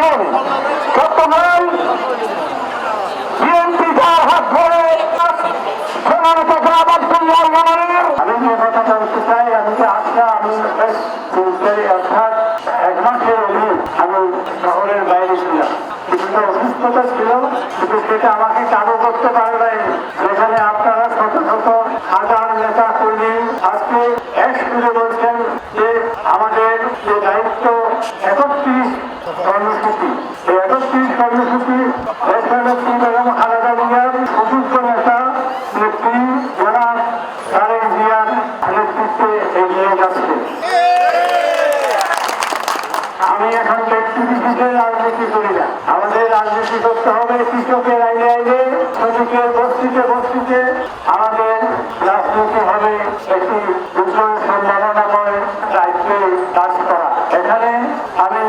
দেখেন চট্টগ্রাম বিএনপি যার হাত ধরে আমি যে কথাটা বলতে চাই, আমি যে আজকে আমি অর্থাৎ 1 মাসের অধিক আমি শহরের বাইরে ছিলাম, কিছুটা অসুস্থতা ছিল, কিন্তু সেটা আমাকে চালু করতে পারে নাই। যেখানে আপনারা শত শত হাজার নেতা কর্মী আজকে এক সুরে বলছেন যে আমাদের যে দায়িত্ব 31 কর্মসূচি, এই 31 কর্মসূচি দেশনেত্রী বেগম খালেদা জিয়ার সুযোগ্য নেতা নেত্রী জনাব তারেক জিয়ার নেতৃত্বে এগিয়ে যাচ্ছে। আমি এখন ব্যক্তি বিশেষের রাজনীতি করি না, আমাদের রাজনীতি করতে হবে কৃষকের আইনে আইনে, শ্রমিকের বস্তিতে বস্তিতে আমাদের রাজনীতি হবে একটি উন্নয়ন সম্ভাবনাময় দায়িত্বে কাজ করা। এখানে আমি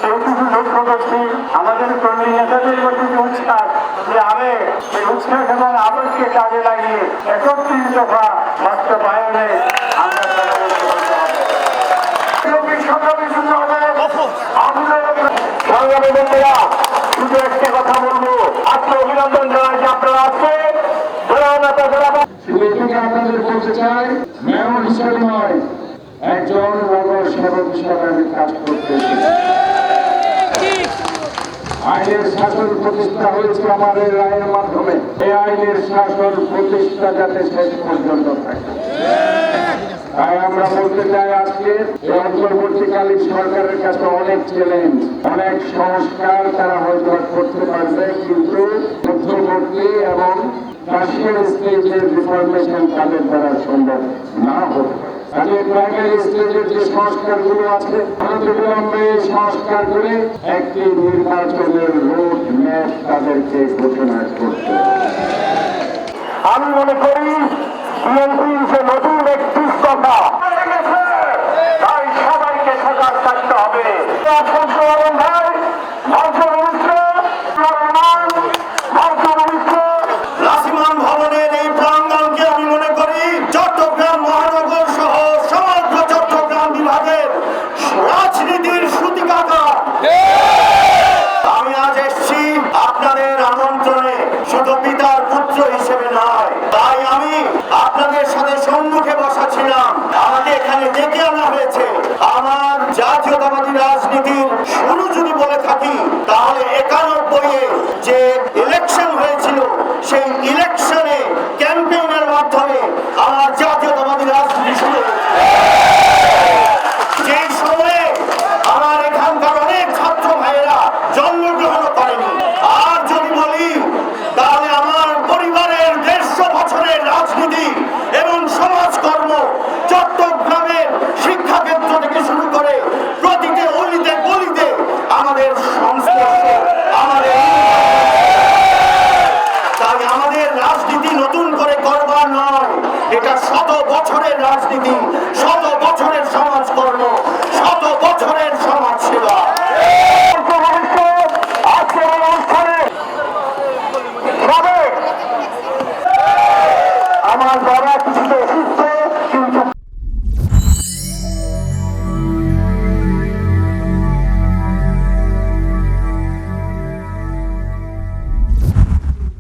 এইটুকু লক্ষ্য করছি, আমাদের কর্মী নেতাদের মধ্যে যে উৎসাহ, যে আবেগ, এই উৎসাহ এবং আবেগকে কাজে লাগিয়ে 31 দফা বাস্তবায়নে আমরা শুধু একটা কথা বলবো, আজকে অভিনন্দন জানাই যে আপনারা আজকে আপনাদের বলতে চাই, মেয়র হিসেবে নয়, একজন নগর সেবক হিসাবে আমি কাজ করতে আইনের শাসন প্রতিষ্ঠা হয়েছে আমাদের আইনের মাধ্যমে। এই আইনের শাসন প্রতিষ্ঠা যাতে শেষ পর্যন্ত থাকে, তাই আমরা বলতে চাই আজকে এই অন্তর্বর্তীকালীন সরকারের কাছে অনেক চ্যালেঞ্জ, অনেক সংস্কার তারা হয়তো করতে পারবে, কিন্তু মধ্যবর্তী এবং কাশিয়ার স্টেজের রিফরমেশন তাদের দ্বারা সম্ভব না হবে। তাদের প্রাইমারি স্টেজের যে সংস্কারগুলো আছে, অনতিবিলম্বে এই সংস্কার করে একটি নির্বাচনের রোড ম্যাপ তাদেরকে ঘোষণা করতে হবে। আমি মনে করি বিএনপির যে নতুন একটি কথা, তাই সবাইকে সজাগ থাকতে হবে। লাসিমান ভবনের এই প্রাঙ্গণকে আমি মনে করি চট্টগ্রাম মহানগর সহ সমগ্র চট্টগ্রাম বিভাগের রাজনীতির সূতিকাগার। আমি আজ এসেছি আপনাদের আমন্ত্রণে, শুধু পিতার পুত্র হিসেবে নয়। তাই আমি আপনাদের সাথে সম্মুখে বসা ছিলাম, আমাকে এখানে ডেকে আনা হয়েছে। আমার জাতীয়তাবাদী রাজনীতির শুরু যদি বলে থাকি, তাহলে 91-এ যে ইলেকশন হয়েছিল, সেই ইলেকশনে ক্যাম্পেইনের মাধ্যমে আমার জাতীয়তাবাদী রাজনীতি শুরু হয়েছে। যেই সময়ে আমার এখানকার অনেক ছাত্র ভাইয়েরা জন্মগ্রহণ করেনি। আর যদি বলি, তাহলে আমার পরিবারের 150 বছরের রাজনীতি এবং সমাজকর্ম চট্টগ্রামের শিক্ষাক্ষেত্র থেকে শুরু করে প্রতিটি অলিতে গলিতে আমাদের সংস্পর্শ, তাই আমাদের রাজনীতি নতুন করে করবার নয়, এটা 100 বছরের রাজনীতি।